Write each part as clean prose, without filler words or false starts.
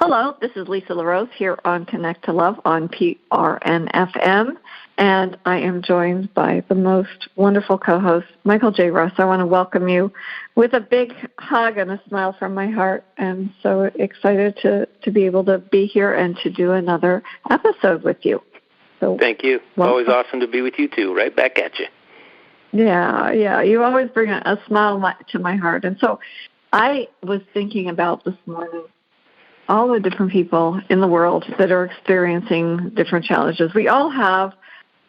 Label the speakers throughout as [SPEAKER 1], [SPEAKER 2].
[SPEAKER 1] Hello, this is Lisa LaRose here on Connect to Love on PRNFM, and I am joined by the most wonderful co-host, Michael J. Russ. I want to welcome you with a big hug and a smile from my heart. I'm so excited to be able to be here and to do another episode with you. So,
[SPEAKER 2] thank you. Always awesome to be with you, too. Right back at you.
[SPEAKER 1] Yeah. You always bring a smile to my heart. And so I was thinking about this morning all the different people in the world that are experiencing different challenges. We all have.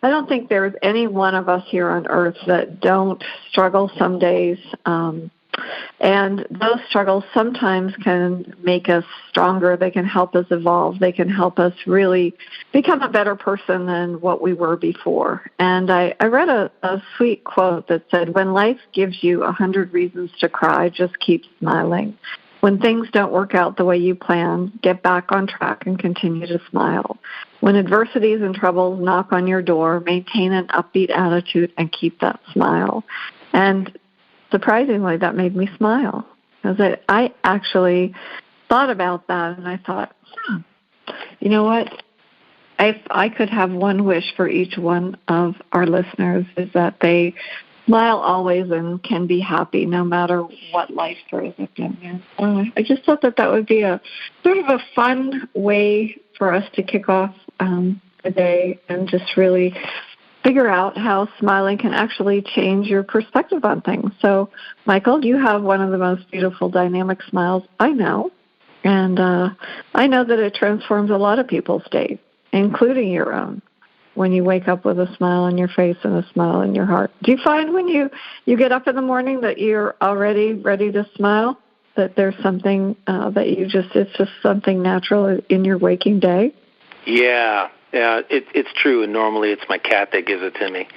[SPEAKER 1] I don't think there's any one of us here on earth that don't struggle some days. And those struggles sometimes can make us stronger. They can help us evolve. They can help us really become a better person than what we were before. And I read a sweet quote that said, when life gives you 100 reasons to cry, just keep smiling. When things don't work out the way you plan, get back on track and continue to smile. When adversities and troubles knock on your door, maintain an upbeat attitude and keep that smile. And surprisingly, that made me smile, because I actually thought about that, and I thought, you know what? If I could have one wish for each one of our listeners, is that they smile always and can be happy no matter what life throws at them. I just thought that would be a sort of a fun way for us to kick off the day and just really figure out how smiling can actually change your perspective on things. So, Michael, you have one of the most beautiful dynamic smiles I know, and I know that it transforms a lot of people's days, including your own, when you wake up with a smile on your face and a smile in your heart. Do you find when you get up in the morning that you're already ready to smile, that there's something that it's just something natural in your waking day?
[SPEAKER 2] Yeah, it's true, and normally it's my cat that gives it to me.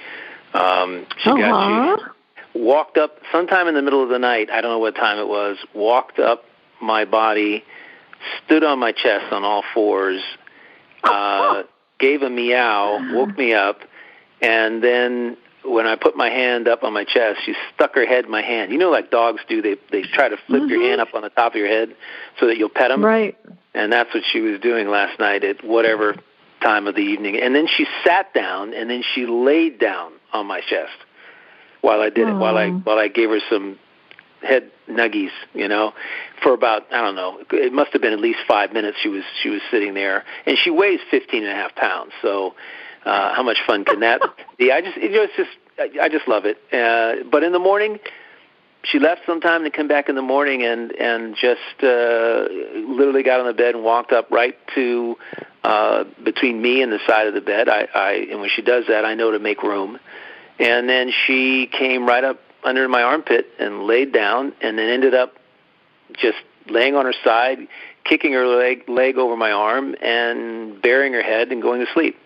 [SPEAKER 2] She walked up sometime in the middle of the night, I don't know what time it was, walked up my body, stood on my chest on all fours, gave a meow, woke me up, and then when I put my hand up on my chest, she stuck her head in my hand. You know, like dogs do, they try to flip your hand up on the top of your head so that you'll pet them?
[SPEAKER 1] Right.
[SPEAKER 2] And that's what she was doing last night at whatever time of the evening. And then she sat down, and then she laid down on my chest while I did it, while I gave her some head nuggies, for about, I don't know, it must have been at least 5 minutes she was sitting there. And she weighs 15.5 pounds, so how much fun can that be? I just love it. But in the morning, she left sometime to come back in the morning and just literally got on the bed and walked up right to between me and the side of the bed. And when she does that, I know to make room. And then she came right up under my armpit and laid down, and then ended up just laying on her side, kicking her leg over my arm, and burying her head and going to sleep.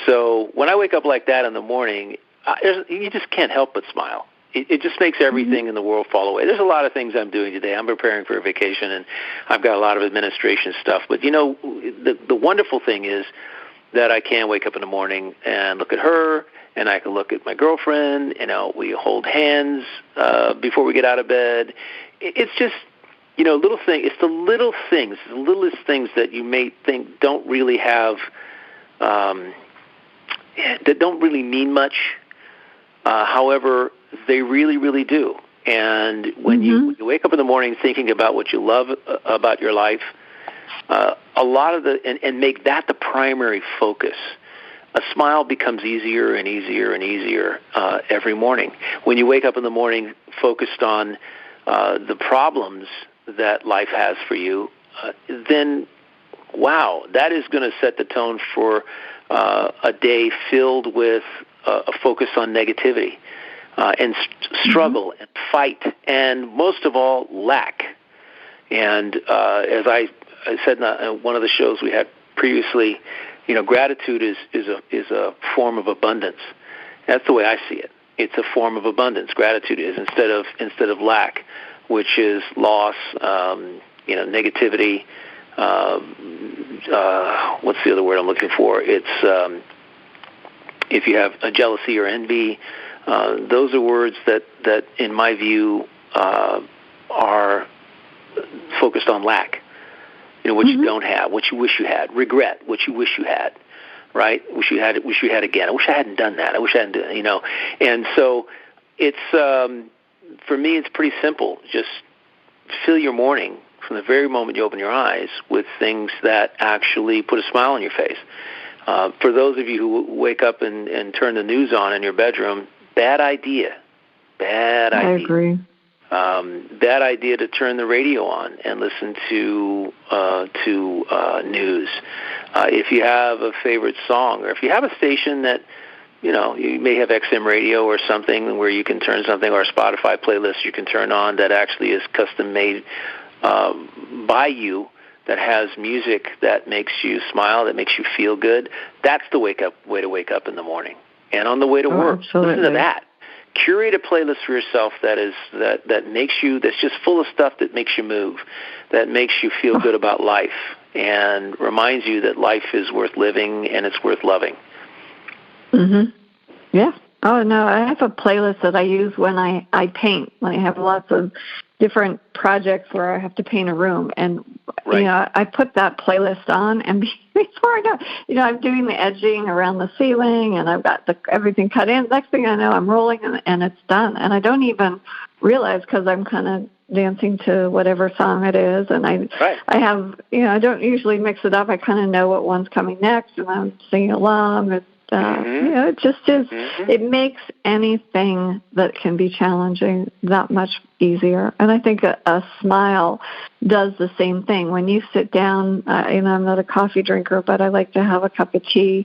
[SPEAKER 2] So when I wake up like that in the morning, you just can't help but smile. It just makes everything in the world fall away. There's a lot of things I'm doing today. I'm preparing for a vacation, and I've got a lot of administration stuff. But, the wonderful thing is that I can wake up in the morning and look at her, and I can look at my girlfriend. We hold hands before we get out of bed. It's just, little thing. It's the little things, the littlest things that you may think don't really have, that don't really mean much. However, they really, really do. And when you wake up in the morning thinking about what you love about your life, a lot of and make that the primary focus, a smile becomes easier and easier and easier every morning. When you wake up in the morning focused on the problems that life has for you, then, wow, that is going to set the tone for a day filled with a focus on negativity and struggle and fight, and most of all, lack. And as I said in one of the shows we had previously, gratitude is a form of abundance. That's the way I see it. It's a form of abundance. Gratitude is instead of lack, which is loss, negativity. What's the other word I'm looking for? It's if you have a jealousy or envy. Those are words that in my view, are focused on lack. what you don't have, what you wish you had, regret, what you wish you had, right? Wish you had again. I wish I hadn't done that. I wish I hadn't done, And so it's, for me, it's pretty simple. Just fill your morning from the very moment you open your eyes with things that actually put a smile on your face. For those of you who wake up and turn the news on in your bedroom, bad idea. I
[SPEAKER 1] agree.
[SPEAKER 2] Bad idea to turn the radio on and listen to news. If you have a favorite song, or if you have a station that, you may have XM radio or something where you can turn something, or a Spotify playlist you can turn on that actually is custom made by you, that has music that makes you smile, that makes you feel good. That's the way to wake up in the morning. And on the way to work,
[SPEAKER 1] absolutely.
[SPEAKER 2] Listen to that. Curate a playlist for yourself that makes you, that's just full of stuff that makes you move, that makes you feel good about life, and reminds you that life is worth living and it's worth loving.
[SPEAKER 1] Mm-hmm. Yeah. Oh, no, I have a playlist that I use when I paint. I have lots of different projects where I have to paint a room. And, I put that playlist on, and before I know, I'm doing the edging around the ceiling, and I've got everything cut in. Next thing I know, I'm rolling, and it's done. And I don't even realize, because I'm kind of dancing to whatever song it is. And I have, I don't usually mix it up. I kind of know what one's coming next, and I'm singing along. It just is. It makes anything that can be challenging that much easier. And I think a smile does the same thing. When you sit down, I'm not a coffee drinker, but I like to have a cup of tea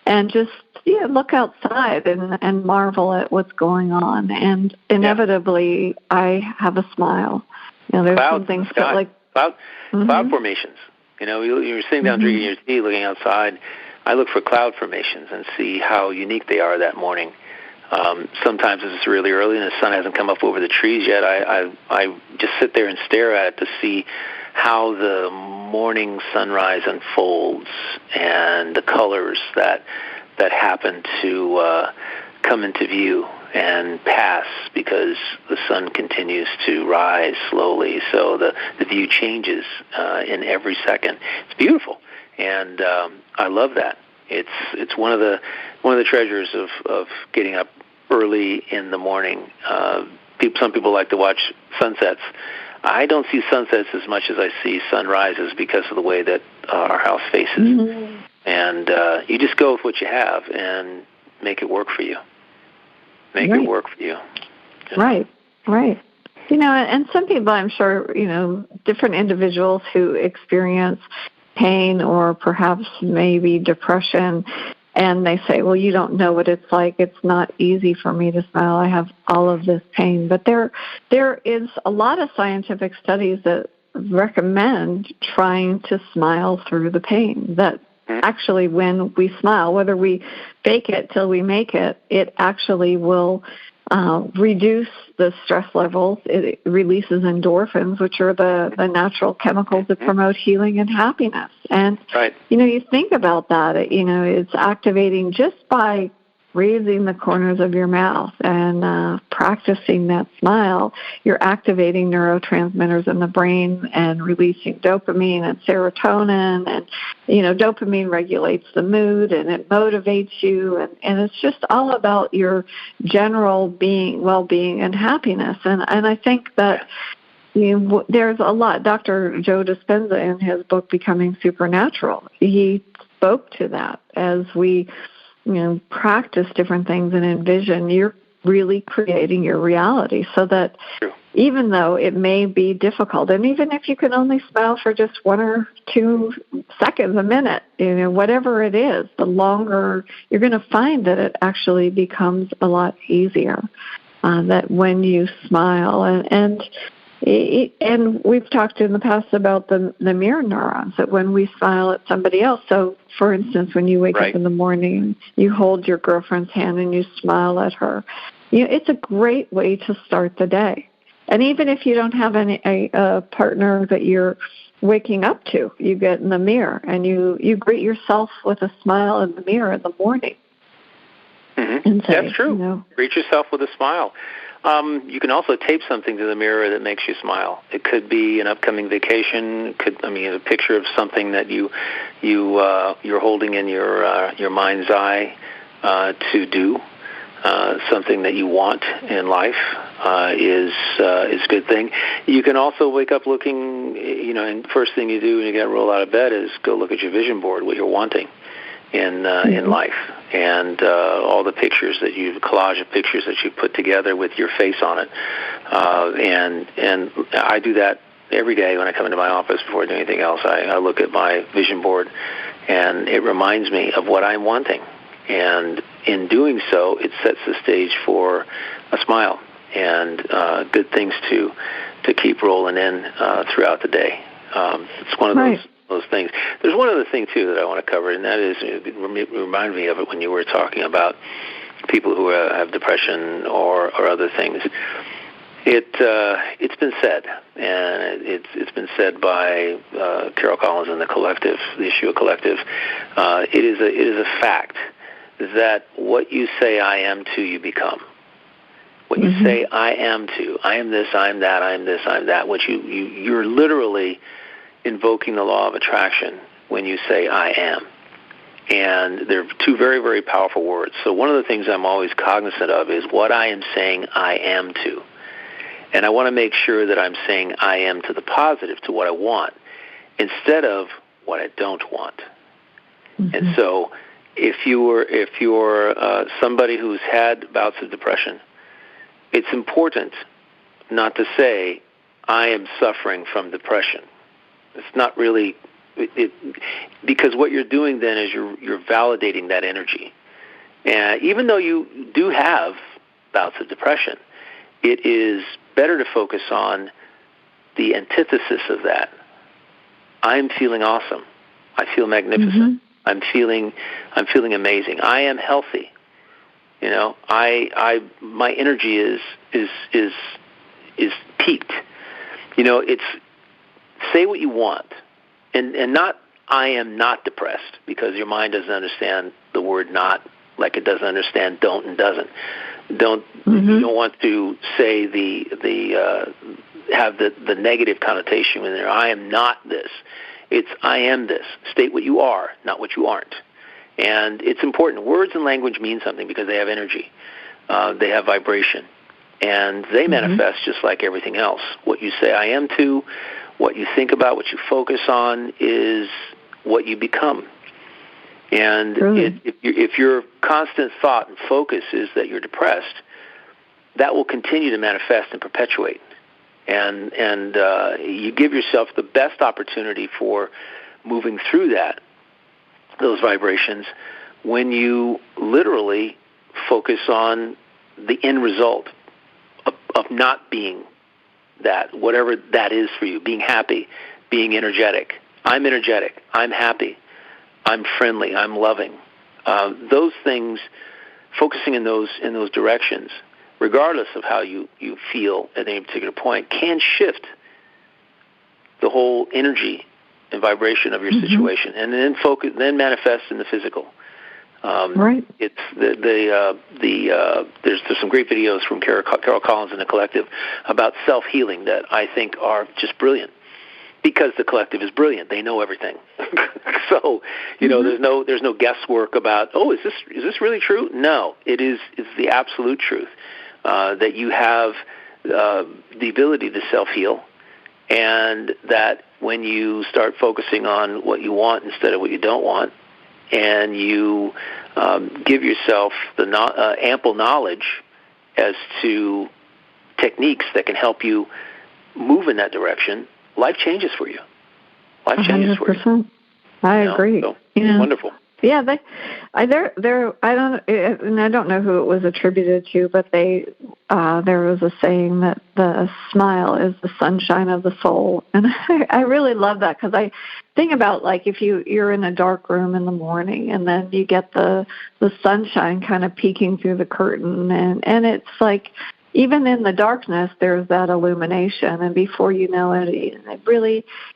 [SPEAKER 1] and just look outside and marvel at what's going on. And inevitably, I have a smile. There's some things that like
[SPEAKER 2] cloud formations. You're sitting down drinking your tea, looking outside. I look for cloud formations and see how unique they are that morning. Sometimes it's really early and the sun hasn't come up over the trees yet. I just sit there and stare at it to see how the morning sunrise unfolds and the colors that happen to come into view and pass because the sun continues to rise slowly. So the view changes in every second. It's beautiful. And I love that. It's one of the treasures of getting up early in the morning. Some people like to watch sunsets. I don't see sunsets as much as I see sunrises because of the way that our house faces. Mm-hmm. And you just go with what you have and make it work for you. It work for you.
[SPEAKER 1] Right. And some people, I'm sure, different individuals who experience pain or perhaps maybe depression, and they say, well, you don't know what it's like. It's not easy for me to smile. I have all of this pain. But there is a lot of scientific studies that recommend trying to smile through the pain, that actually when we smile, whether we fake it till we make it, it actually will reduce the stress levels. It releases endorphins, which are the natural chemicals that promote healing and happiness. And, you think about that, it's activating just by raising the corners of your mouth and practicing that smile. You're activating neurotransmitters in the brain and releasing dopamine and serotonin. And, dopamine regulates the mood and it motivates you. And it's just all about your general well-being and happiness. And I think that there's a lot. Dr. Joe Dispenza, in his book, Becoming Supernatural, he spoke to that as we practice different things and envision, you're really creating your reality, so that even though it may be difficult, and even if you can only smile for just 1 or 2 seconds, a minute, whatever it is, the longer you're going to find that it actually becomes a lot easier, that when you smile. And we've talked in the past about the mirror neurons, that when we smile at somebody else, so for instance, when you wake up in the morning, you hold your girlfriend's hand and you smile at her, it's a great way to start the day. And even if you don't have a partner that you're waking up to, you get in the mirror and you greet yourself with a smile in the mirror in the morning.
[SPEAKER 2] Mm-hmm. That's true. Greet yourself with a smile. You can also tape something to the mirror that makes you smile. It could be an upcoming vacation. A picture of something that you're holding in your mind's eye to do. Something that you want in life is a good thing. You can also wake up looking, and first thing you do when you get rolled out of bed is go look at your vision board, what you're wanting in life, and all the pictures that collage of pictures that you put together with your face on it. And I do that every day when I come into my office before I do anything else. I look at my vision board, and it reminds me of what I'm wanting. And in doing so, it sets the stage for a smile and good things to keep rolling in throughout the day. It's one of those things. There's one other thing, too, that I want to cover, and that is, it reminded me of it when you were talking about people who have depression or other things. It's been said, and it's been said by Carol Collins and the Issue Collective. It is a fact that what you say I am to, you become. What you say I am to, I am this, I am that, I am this, I am that. What you're literally invoking the law of attraction when you say I am. And they're two very, very powerful words. So one of the things I'm always cognizant of is what I am saying I am to. And I want to make sure that I'm saying I am to the positive, to what I want, instead of what I don't want. And so if you're somebody who's had bouts of depression, it's important not to say, I am suffering from depression. It's not really, because what you're doing then is you're validating that energy. And even though you do have bouts of depression, it is better to focus on the antithesis of that. I'm feeling awesome. I feel magnificent. I'm feeling amazing. I am healthy. My energy is peaked. It's say what you want, and not I am not depressed, because your mind doesn't understand the word not like it doesn't understand don't and doesn't. You don't want to say have the negative connotation in there. I am not this. It's I am this. State what you are, not what you aren't. And it's important. Words and language mean something because they have energy. They have vibration. And they manifest just like everything else. What you say I am to, what you think about, what you focus on is what you become. And if your constant thought and focus is that you're depressed, that will continue to manifest and perpetuate. And you give yourself the best opportunity for moving through those vibrations, when you literally focus on the end result of not being that, whatever that is for you, being happy, being energetic. I'm energetic. I'm happy. I'm friendly. I'm loving. Those things, focusing in those directions, regardless of how you feel at any particular point, can shift the whole energy and vibration of your situation, and then manifest in the physical. It's there's some great videos from Carol Collins and the Collective about self-healing that I think are just brilliant, because the Collective is brilliant. They know everything. So there's no guesswork about is this really true? No, it's the absolute truth that you have the ability to self-heal. And that when you start focusing on what you want instead of what you don't want, and you give yourself the ample knowledge as to techniques that can help you move in that direction, life changes for you. Life changes for you.
[SPEAKER 1] I agree.
[SPEAKER 2] So, wonderful.
[SPEAKER 1] Yeah, I don't know who it was attributed to, but there was a saying that the smile is the sunshine of the soul, and I really love that, because I think about, like, if you're in a dark room in the morning and then you get the sunshine kind of peeking through the curtain, and it's like even in the darkness, there's that illumination, and before you know it,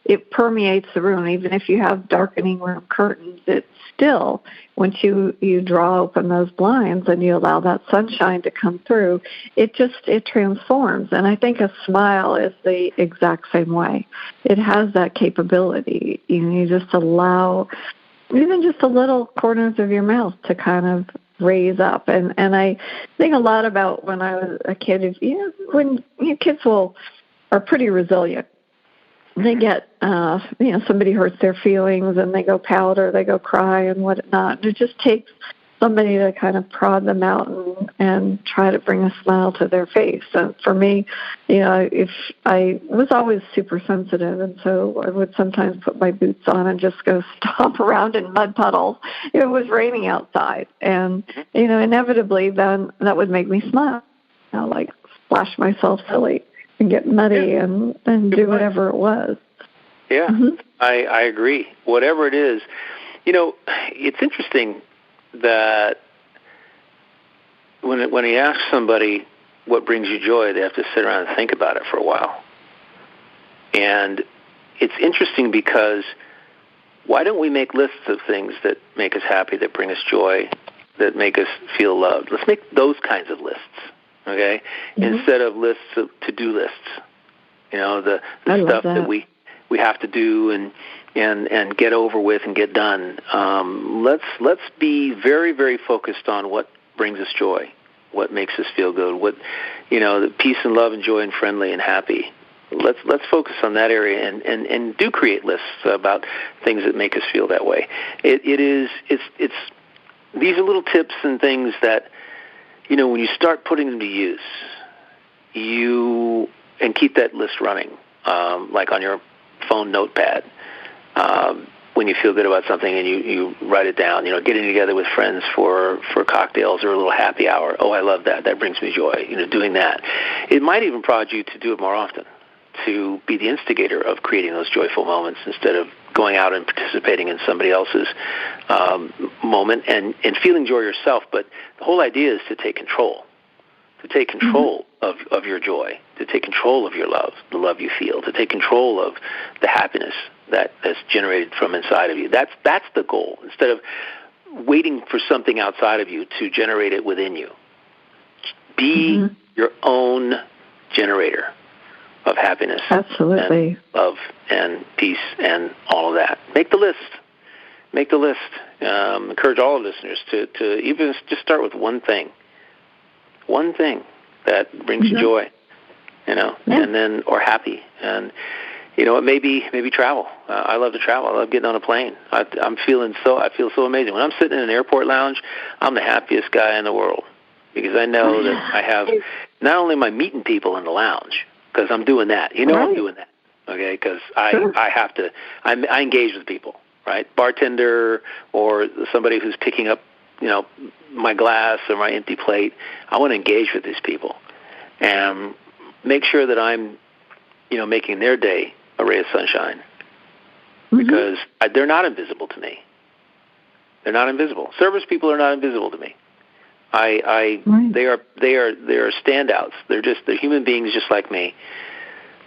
[SPEAKER 1] it permeates the room. Even if you have darkening room curtains, it's still, once you draw open those blinds and you allow that sunshine to come through, it transforms. And I think a smile is the exact same way. It has that capability. You just allow even just the little corners of your mouth to kind of raise up. And I think a lot about when I was a kid, when kids are pretty resilient. They get, somebody hurts their feelings and they go pout or they go cry and whatnot. And it just takes somebody to kind of prod them out and try to bring a smile to their face. And for me, if I was always super sensitive, and so I would sometimes put my boots on and just go stomp around in mud puddles. It was raining outside. And, inevitably then that would make me smile, like splash myself silly and get muddy and do whatever it was.
[SPEAKER 2] Yeah, I agree. Whatever it is, it's interesting that when he asks somebody what brings you joy, they have to sit around and think about it for a while. And it's interesting because why don't we make lists of things that make us happy, that bring us joy, that make us feel loved? Let's make those kinds of lists. Okay, instead of lists of to-do lists, the stuff that we have to do and get over with and get done. Let's be very, very focused on what brings us joy, what makes us feel good, what the peace and love and joy and friendly and happy. Let's focus on that area and do create lists about things that make us feel that way. It's these are little tips and things that. When you start putting them to use, and keep that list running, like on your phone notepad, when you feel good about something and you write it down, getting together with friends for cocktails or a little happy hour. Oh, I love that. That brings me joy, doing that. It might even prod you to do it more often, to be the instigator of creating those joyful moments instead of going out and participating in somebody else's moment and feeling joy yourself. But the whole idea is to take control, of your joy, to take control of your love, the love you feel, to take control of the happiness that's generated from inside of you. That's the goal. Instead of waiting for something outside of you to generate it within you, be your own generator of happiness,
[SPEAKER 1] absolutely,
[SPEAKER 2] and love and peace and all of that. Make the list. Encourage all listeners to even just start with one thing that brings you joy, and then or happy, and it maybe travel. I love to travel. I love getting on a plane. I feel so amazing when I'm sitting in an airport lounge. I'm the happiest guy in the world because I know that I have not only am I meeting people in the lounge. Because I'm doing that. I'm doing that, okay? Because I have to, I engage with people, right? Bartender or somebody who's picking up, my glass or my empty plate. I want to engage with these people and make sure that I'm, making their day a ray of sunshine because they're not invisible to me. They're not invisible. Service people are not invisible to me. They are standouts. They're human beings just like me.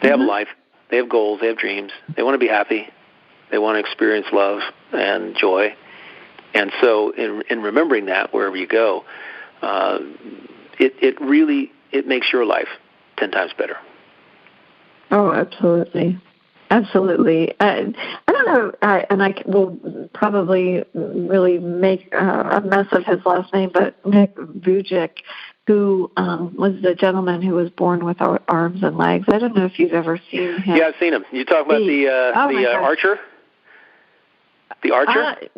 [SPEAKER 2] They have a life. They have goals. They have dreams. They want to be happy. They want to experience love and joy. And so, in remembering that wherever you go, it really makes your life 10 times better.
[SPEAKER 1] Oh, absolutely. Absolutely. I don't know, and I will probably really make a mess of his last name, but Nick Vujicic, who was the gentleman who was born with arms and legs. I don't know if you've ever seen him.
[SPEAKER 2] Yeah, I've seen him. You talk about the archer? The archer?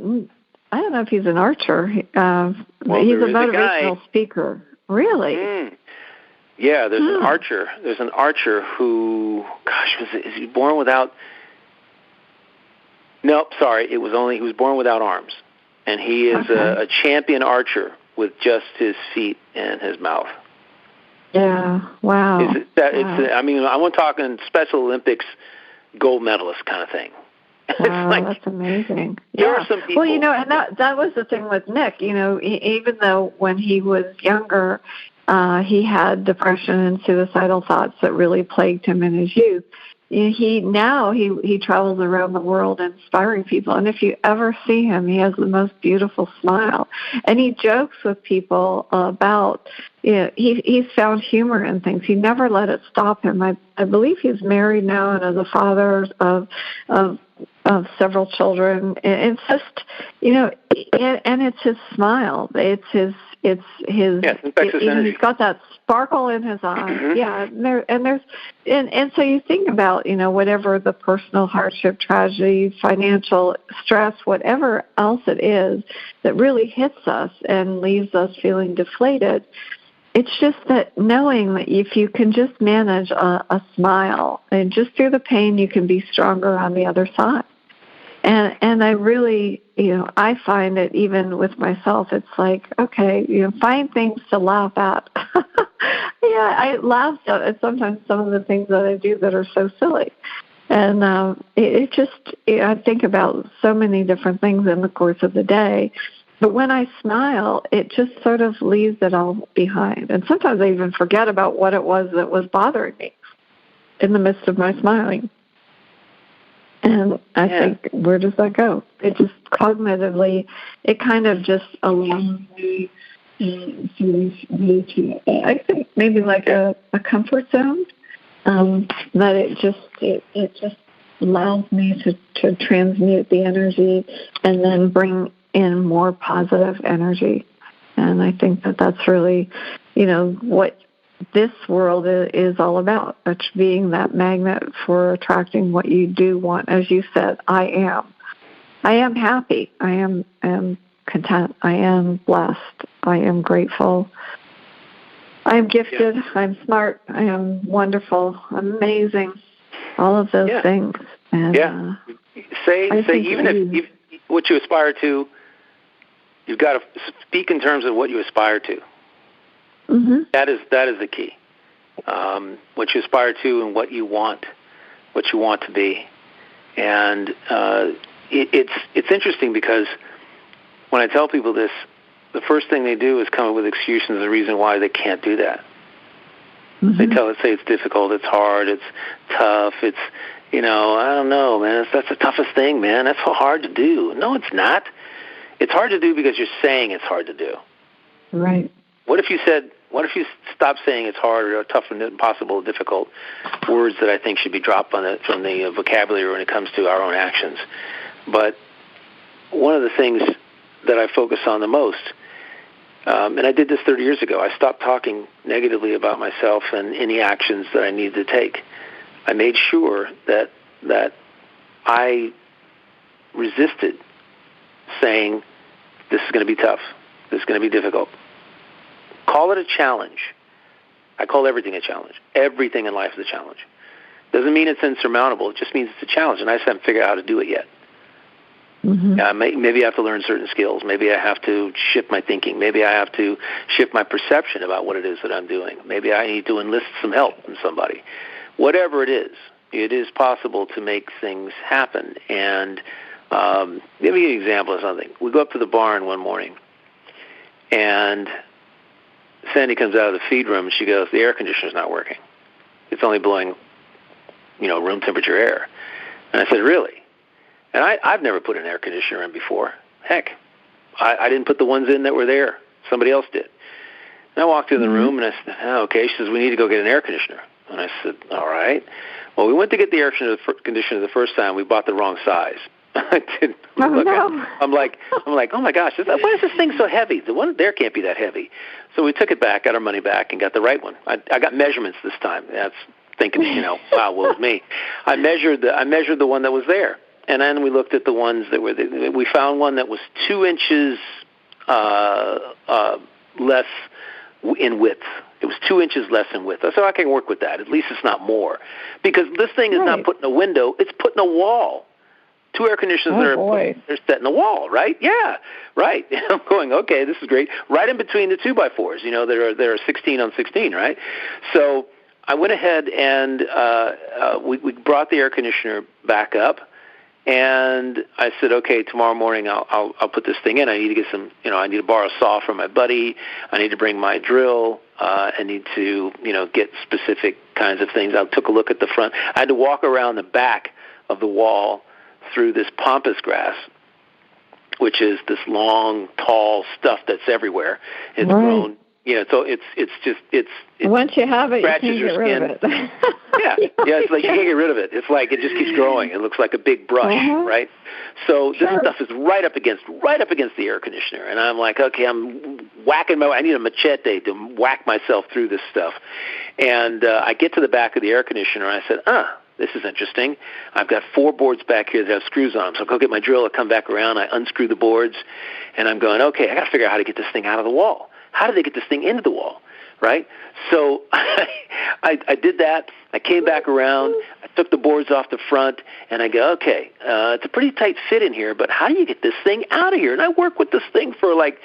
[SPEAKER 1] I don't know if he's an archer. He's a motivational speaker. Really?
[SPEAKER 2] Yeah, there's an archer. There's an archer who, is he born without? Nope, sorry. He was born without arms, and he is a champion archer with just his feet and his mouth.
[SPEAKER 1] Yeah. Wow.
[SPEAKER 2] I want talking Special Olympics gold medalist kind of thing.
[SPEAKER 1] Wow, that's amazing.
[SPEAKER 2] There are some people.
[SPEAKER 1] Well, and that was the thing with Nick. Even though when he was younger. He had depression and suicidal thoughts that really plagued him in his youth. He travels around the world inspiring people, and if you ever see him, he has the most beautiful smile, and he jokes with people about, he's found humor in things. He never let it stop him. I believe he's married now and is a father of several children. It's just, and it's his smile. It's his
[SPEAKER 2] infectious energy.
[SPEAKER 1] He's got that sparkle in his eye. Mm-hmm. Yeah, and so you think about, whatever the personal hardship, tragedy, financial stress, whatever else it is that really hits us and leaves us feeling deflated. It's just that knowing that if you can just manage a smile, and just through the pain, you can be stronger on the other side. And I really, I find it even with myself, it's like, okay, find things to laugh at. Yeah, I laugh at sometimes some of the things that I do that are so silly. And I think about so many different things in the course of the day. But when I smile, it just sort of leaves it all behind. And sometimes I even forget about what it was that was bothering me in the midst of my smiling. And I think, where does that go? It just cognitively, it kind of just allows me to, I think, maybe like a comfort zone, that it just allows me to transmute the energy and then bring in more positive energy. And I think that's really, what this world is all about. It's being that magnet for attracting what you do want. As you said, I am happy. I am content. I am blessed. I am grateful. I am gifted. Yeah. I'm smart. I am wonderful. Amazing. All of those things. And,
[SPEAKER 2] say even if what you aspire to, you've got to speak in terms of what you aspire to. Mm-hmm. That is the key. What you aspire to and what you want to be, and it's interesting because when I tell people this, the first thing they do is come up with excuses and the reason why they can't do that. Mm-hmm. They say it's difficult, it's hard, it's tough, it's I don't know, man. That's the toughest thing, man. That's so hard to do. No, it's not. It's hard to do because you're saying it's hard to do.
[SPEAKER 1] Right.
[SPEAKER 2] What if you stop saying it's hard or tough and impossible, difficult, words that I think should be dropped from the vocabulary when it comes to our own actions? But one of the things that I focus on the most, and I did this 30 years ago, I stopped talking negatively about myself and any actions that I needed to take. I made sure that I resisted saying, this is going to be tough, this is going to be difficult. Call it a challenge. I call everything a challenge. Everything in life is a challenge. Doesn't mean it's insurmountable. It just means it's a challenge, and I just haven't figured out how to do it yet. Mm-hmm. Maybe I have to learn certain skills. Maybe I have to shift my thinking. Maybe I have to shift my perception about what it is that I'm doing. Maybe I need to enlist some help from somebody. Whatever it is possible to make things happen. And let me give you an example of something. We go up to the barn one morning, and Sandy comes out of the feed room, and she goes, the air conditioner's not working. It's only blowing, room temperature air. And I said, really? And I've never put an air conditioner in before. Heck, I didn't put the ones in that were there. Somebody else did. And I walked in the room, and I said, okay. She says, we need to go get an air conditioner. And I said, all right. Well, we went to get the air conditioner the first time. We bought the wrong size. I didn't look at it. I'm like, oh my gosh, why is this thing so heavy? The one there can't be that heavy. So we took it back, got our money back, and got the right one. I got measurements this time. That's thinking, wow, what was me? I measured the one that was there, and then we looked at the ones that were. We found one that was 2 inches less in width. It was 2 inches less in width. I said, I can work with that. At least it's not more, because this thing is not put in a window; it's put in a wall. 2 air conditioners they're set in the wall, right? Yeah, right. I'm going, okay, this is great. Right in between the 2x4s, there are 16 on 16, right? So I went ahead and we brought the air conditioner back up, and I said, okay, tomorrow morning I'll put this thing in. I need to get some, I need to borrow a saw from my buddy. I need to bring my drill. and need to, get specific kinds of things. I took a look at the front. I had to walk around the back of the wall through this pampas grass, which is this long, tall stuff that's everywhere. It's grown, so it's
[SPEAKER 1] once you have it, you can't
[SPEAKER 2] your
[SPEAKER 1] get rid of it.
[SPEAKER 2] yeah, it's like you can't get rid of it. It's like it just keeps growing. It looks like a big brush, right? So this stuff is right up against the air conditioner, and I'm like, okay, I'm whacking I need a machete to whack myself through this stuff. And I get to the back of the air conditioner, and I said, this is interesting. I've got 4 boards back here that have screws on them. So I go get my drill, I come back around, I unscrew the boards, and I'm going, okay, I got to figure out how to get this thing out of the wall. How did they get this thing into the wall, right? So I did that. I came back around. I took the boards off the front, and I go, okay, it's a pretty tight fit in here, but how do you get this thing out of here? And I worked with this thing for like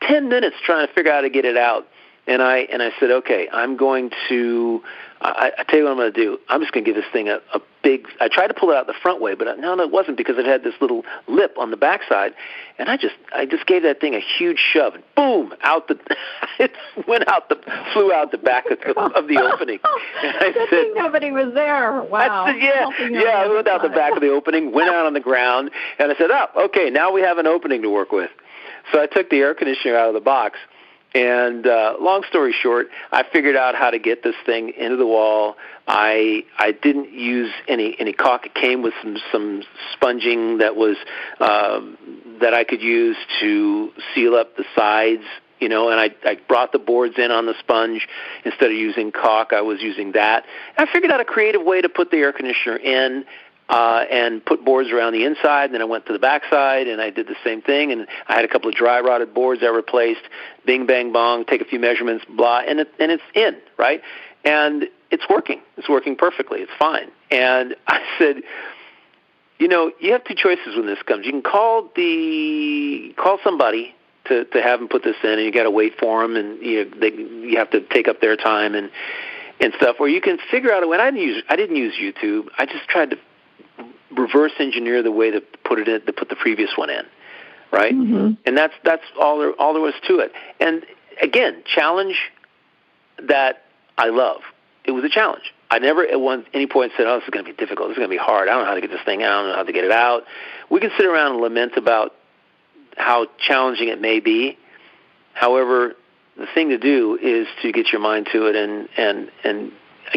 [SPEAKER 2] 10 minutes trying to figure out how to get it out. And I said, okay, I'm going to I tell you what I'm going to do. I'm just going to give this thing a big. I tried to pull it out the front way, but no, it wasn't, because it had this little lip on the backside, and I just gave that thing a huge shove, and boom, it flew out the back of the opening. And I said,
[SPEAKER 1] nobody was there. Wow.
[SPEAKER 2] I said, I went out the back of the opening, went out on the ground, and I said, okay, now we have an opening to work with. So I took the air conditioner out of the box. And long story short, I figured out how to get this thing into the wall. I didn't use any caulk. It came with some sponging that was that I could use to seal up the sides, and I brought the boards in on the sponge instead of using caulk. I was using that. And I figured out a creative way to put the air conditioner in. And put boards around the inside, and then I went to the backside, and I did the same thing, and I had a couple of dry rotted boards I replaced, bing, bang, bong, take a few measurements, blah, and it's in, right? And it's working. It's working perfectly. It's fine. And I said, you have 2 choices when this comes. You can call somebody to have them put this in, and you got to wait for them, and you have to take up their time and stuff, or you can figure out a way. I didn't use YouTube. I just tried to reverse engineer the way to put it in, to put the previous one in, right? Mm-hmm. And that's all there was to it. And again, challenge that I love. It was a challenge. I never at any point said, this is going to be difficult. This is going to be hard. I don't know how to get this thing out. I don't know how to get it out. We can sit around and lament about how challenging it may be. However, the thing to do is to get your mind to it, and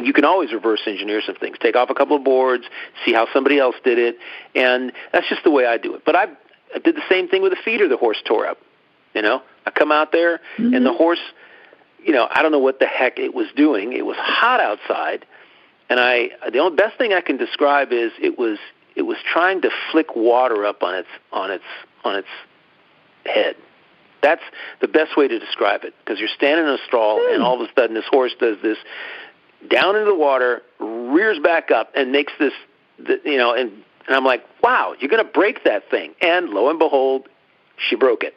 [SPEAKER 2] you can always reverse engineer some things. Take off a couple of boards, see how somebody else did it, and that's just the way I do it. But I did the same thing with a feeder the horse tore up. I come out there, and the horse, I don't know what the heck it was doing. It was hot outside, and the only best thing I can describe is it was trying to flick water up on its head. That's the best way to describe it, because you're standing in a stall, and all of a sudden this horse does this down into the water, rears back up, and makes this, and I'm like, wow, you're going to break that thing. And lo and behold, she broke it.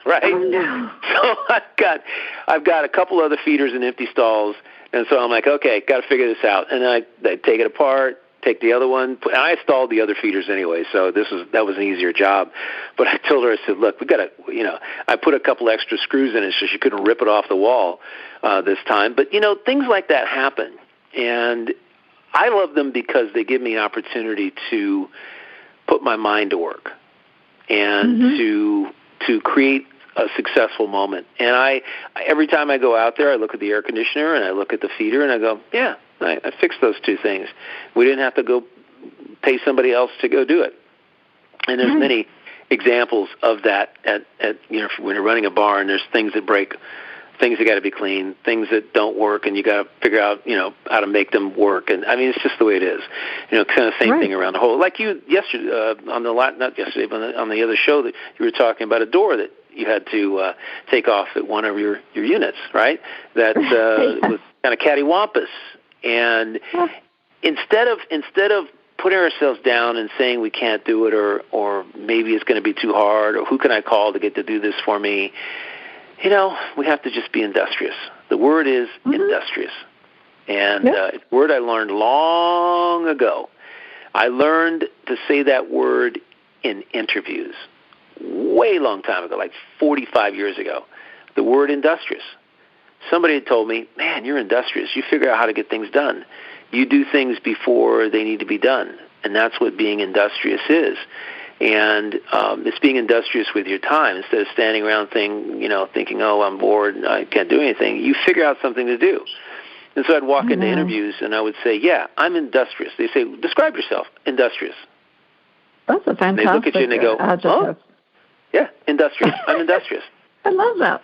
[SPEAKER 2] Right? Oh, no. So I've got a couple other feeders in empty stalls, and so I'm like, okay, got to figure this out. And then I take it apart, take the other one, and I installed the other feeders anyway, so that was an easier job. But I told her, I said, look, we got to, I put a couple extra screws in it so she couldn't rip it off the wall this time. But, things like that happen, and I love them because they give me an opportunity to put my mind to work and to create a successful moment. And I every time I go out there, I look at the air conditioner and I look at the feeder and I go, yeah, I fixed those 2 things. We didn't have to go pay somebody else to go do it. And there's many examples of that at when you're running a barn. There's things that break, things that got to be cleaned, things that don't work, and you got to figure out how to make them work. And I mean, it's just the way it is. Kind of same thing around the whole. Like you yesterday not yesterday, but on the other show that you were talking about a door that you had to take off at one of your units, right? That was kind of cattywampus. And instead of putting ourselves down and saying we can't do it, or maybe it's going to be too hard, or who can I call to get to do this for me, we have to just be industrious. The word is industrious. And it's a word I learned long ago. I learned to say that word in interviews way long time ago, like 45 years ago. The word industrious. somebody had told me, man, you're industrious. You figure out how to get things done. You do things before they need to be done, and that's what being industrious is. And it's being industrious with your time. Instead of standing around thinking, oh, I'm bored, I can't do anything, you figure out something to do. And so I'd walk into interviews, and I would say, yeah, I'm industrious. They say, describe yourself, industrious.
[SPEAKER 1] That's a fantastic
[SPEAKER 2] and they look at you and they go,
[SPEAKER 1] adjective.
[SPEAKER 2] Oh, yeah, industrious. I'm industrious.
[SPEAKER 1] I love that.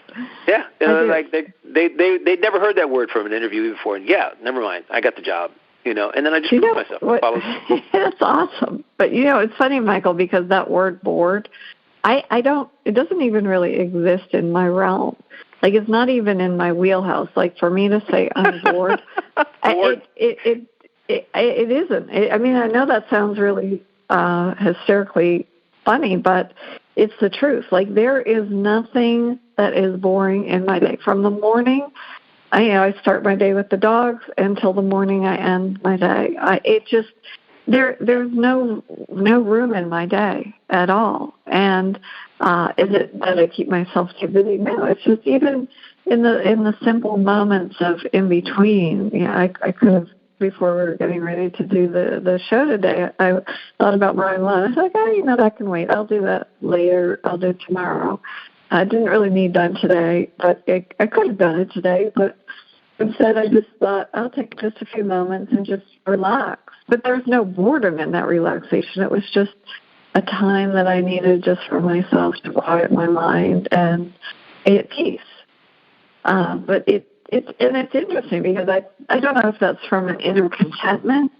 [SPEAKER 2] Yeah, like they'd never heard that word from an interview before. And yeah, never mind, I got the job. And then I just proved myself.
[SPEAKER 1] That's awesome. But it's funny, Michael, because that word bored, it doesn't even really exist in my realm. Like, it's not even in my wheelhouse. Like, for me to say I'm bored, it isn't. I mean, I know that sounds really hysterically funny, but it's the truth. Like, there is nothing that is boring in my day. From the morning, I start my day with the dogs until the morning I end my day. There's no room in my day at all. And is it that I keep myself too busy? No, it's just even in the simple moments of in between. I could have, before we were getting ready to do the show today, I thought about mowing lawn. I was like, that can wait. I'll do that later. I'll do it tomorrow. I didn't really need done today, but I could have done it today. But instead, I just thought, I'll take just a few moments and just relax. But there's no boredom in that relaxation. It was just a time that I needed just for myself to quiet my mind and be at peace. But it's interesting because I don't know if that's from an inner contentment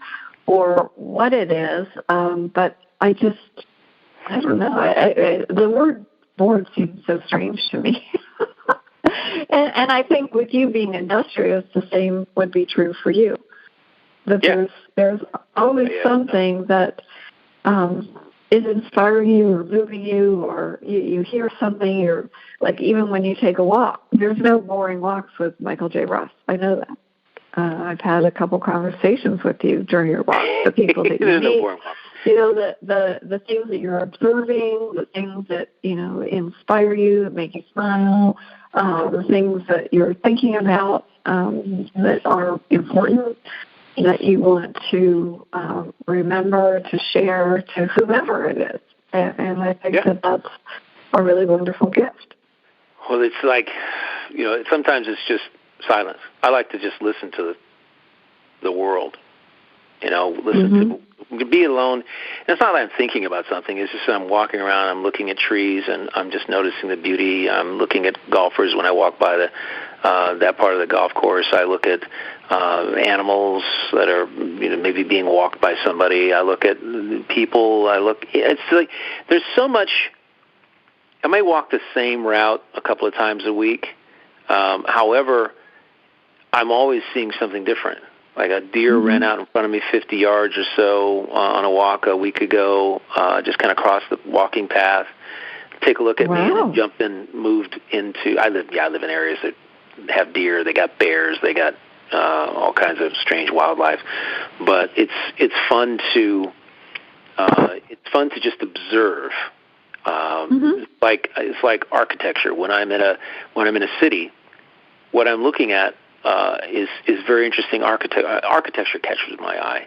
[SPEAKER 1] or what it is, but I don't know. The word bored seems so strange to me. and I think with you being industrious, the same would be true for you. That there's always something that is inspiring you or moving you, or you hear something, or like even when you take a walk. There's no boring walks with Michael J. Ross. I know that. I've had a couple conversations with you during your walk. The people that you meet,
[SPEAKER 2] no boring walks.
[SPEAKER 1] The things that you're observing, the things that inspire you, that make you smile, the things that you're thinking about that are important, that you want to remember, to share to whomever it is. And I think that's a really wonderful gift.
[SPEAKER 2] Well, it's like, sometimes it's just silence. I like to just listen to the world, listen to be alone. And it's not that I'm thinking about something. It's just I'm walking around, I'm looking at trees, and I'm just noticing the beauty. I'm looking at golfers when I walk by that part of the golf course. I look at animals that are maybe being walked by somebody. I look at people. It's like there's so much. I may walk the same route a couple of times a week. However, I'm always seeing something different. Like a deer ran out in front of me 50 yards or so on a walk a week ago, just kind of crossed the walking path. Take a look at me and jumped in, moved into. I live in areas that have deer. They got bears. They got all kinds of strange wildlife. But it's fun to just observe. It's like architecture. When I'm in a city, what I'm looking at is very interesting. Architecture catches my eye,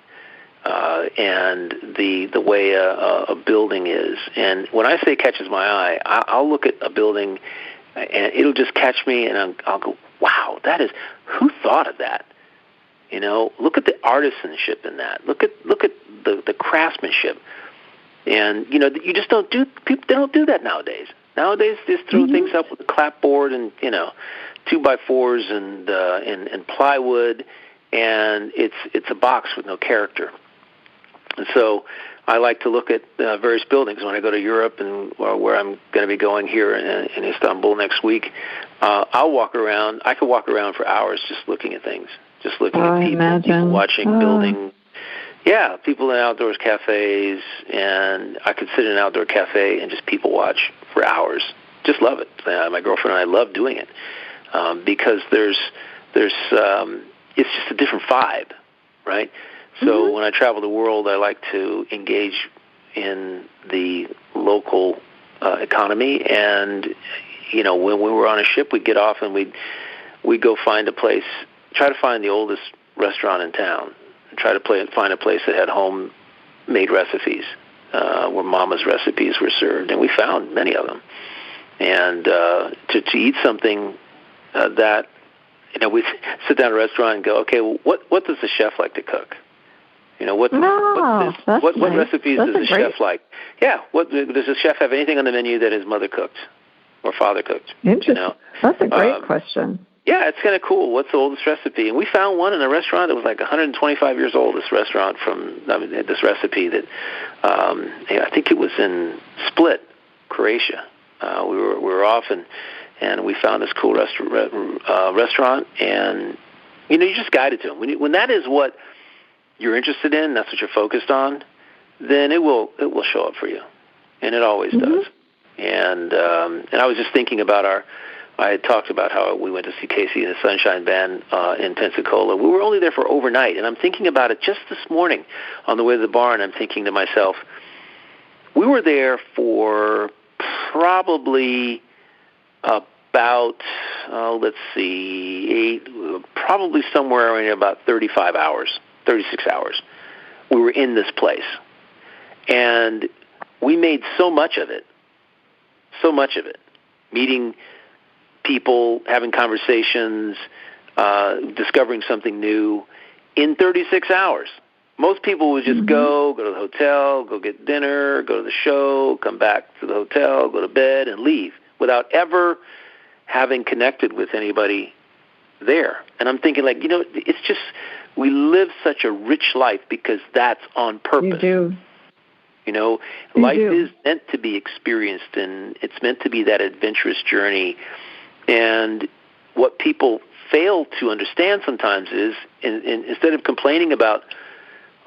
[SPEAKER 2] and the way a building is. And when I say catches my eye, I'll look at a building, and it'll just catch me, and I'll go, wow, who thought of that? Look at the artisanship in that. Look at the craftsmanship. And you just don't do. People, they don't do that nowadays. Nowadays, they just throw things up with a clapboard and 2x4s and plywood, and it's a box with no character. And so I like to look at various buildings when I go to Europe and where I'm going to be going here in Istanbul next week. I'll walk around. I could walk around for hours just looking at things, just looking at people watching, building. Yeah, people in outdoors cafes, and I could sit in an outdoor cafe and just people watch for hours. Just love it. My girlfriend and I love doing it because there's it's just a different vibe, right? So when I travel the world, I like to engage in the local economy, and when we were on a ship, we'd get off and we'd we go find a place, try to find the oldest restaurant in town, and try to find a place that had homemade recipes, where Mama's recipes were served, and we found many of them. And to eat something that, we sit down at a restaurant and go, okay, well, what does the chef like to cook? What recipes does the chef like? Yeah, does the chef have anything on the menu that his mother cooked or father cooked?
[SPEAKER 1] Interesting. That's a great question.
[SPEAKER 2] Yeah, it's kind of cool. What's the oldest recipe? And we found one in a restaurant that was like 125 years old. This restaurant this recipe that I think it was in Split, Croatia. We were off and we found this cool restaurant, and you just guide it to them. When that is what you're interested in, that's what you're focused on, then it will show up for you, and it always does. And I was just thinking about I had talked about how we went to see Casey and the Sunshine Band in Pensacola. We were only there for overnight, and I'm thinking about it just this morning on the way to the bar, and I'm thinking to myself, we were there for probably about, probably somewhere in about 36 hours. We were in this place, and we made so much of it, meeting people, having conversations, discovering something new in 36 hours. Most people would just go to the hotel, go get dinner, go to the show, come back to the hotel, go to bed, and leave without ever having connected with anybody there. And I'm thinking, it's just, we live such a rich life because that's on purpose.
[SPEAKER 1] You do.
[SPEAKER 2] Life is meant to be experienced, and it's meant to be that adventurous journey. And what people fail to understand sometimes is, instead of complaining about,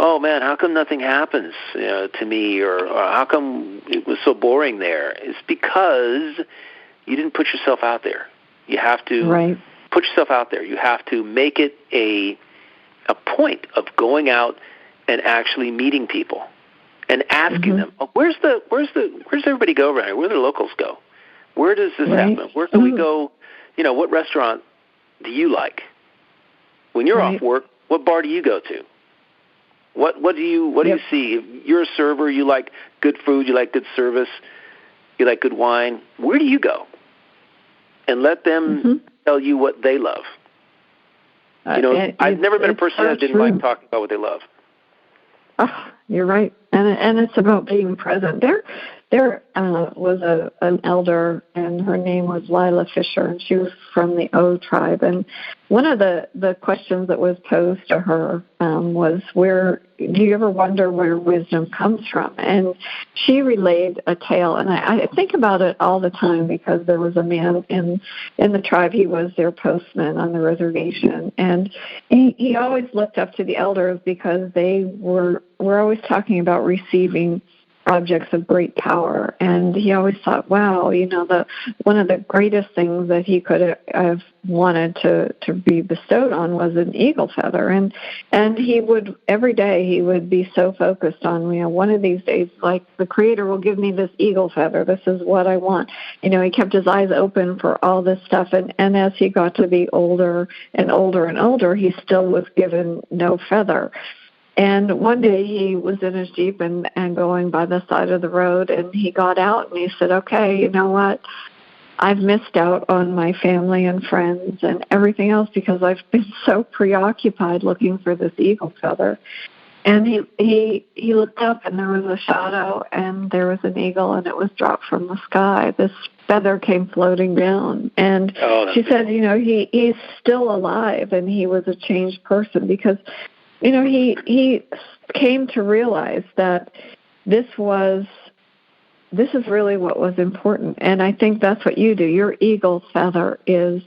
[SPEAKER 2] oh man, how come nothing happens to me, or how come it was so boring there, it's because you didn't put yourself out there. You have to put yourself out there. You have to make it a point of going out and actually meeting people and asking them, where's everybody go around here? Where do the locals go? Where does this happen? Where can we go? What restaurant do you like? When you're off work, what bar do you go to? What do you see? If you're a server, you like good food, you like good service, you like good wine. Where do you go? And let them tell you what they love. I've never been a person that didn't like talking about what they love.
[SPEAKER 1] Oh, you're right, and it's about being present. There was an elder, and her name was Lila Fisher, and she was from the O tribe. And one of the questions that was posed to her was, do you ever wonder where wisdom comes from? And she relayed a tale, and I think about it all the time because there was a man in the tribe. He was their postman on the reservation, and he always looked up to the elders because they were always talking about receiving objects of great power. And he always thought, wow, one of the greatest things that he could have wanted to be bestowed on was an eagle feather. And he would, every day, he would be so focused on, one of these days, like, the Creator will give me this eagle feather. This is what I want. He kept his eyes open for all this stuff. And as he got to be older and older and older, he still was given no feather. And one day he was in his Jeep and going by the side of the road, and he got out and he said, okay, you know what? I've missed out on my family and friends and everything else because I've been so preoccupied looking for this eagle feather. And he looked up, and there was a shadow, and there was an eagle, and it was dropped from the sky. This feather came floating down. And she said, he's still alive, and he was a changed person because he came to realize that this is really what was important. And I think that's what you do. Your eagle feather is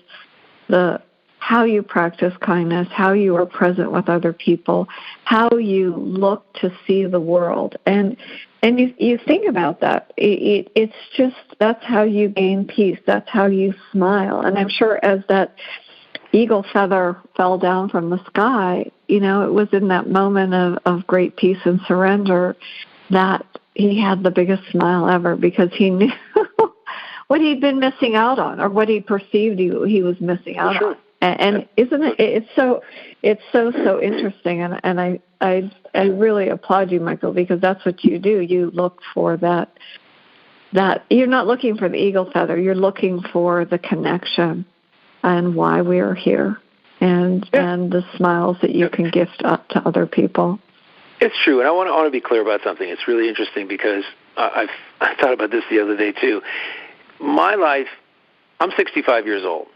[SPEAKER 1] how you practice kindness, how you are present with other people, how you look to see the world. And you think about that. It's just, that's how you gain peace. That's how you smile. And I'm sure as that eagle feather fell down from the sky, it was in that moment of great peace and surrender that he had the biggest smile ever, because he knew what he'd been missing out on, or what he perceived he was missing out on. And isn't it? It's so interesting, and I really applaud you, Michael, because that's what you do. You look for that you're not looking for the eagle feather. You're looking for the connection and why we are here, and the smiles that you can gift up to other people.
[SPEAKER 2] It's true, and I want to be clear about something. It's really interesting because I thought about this the other day too. My life, I'm 65 years old.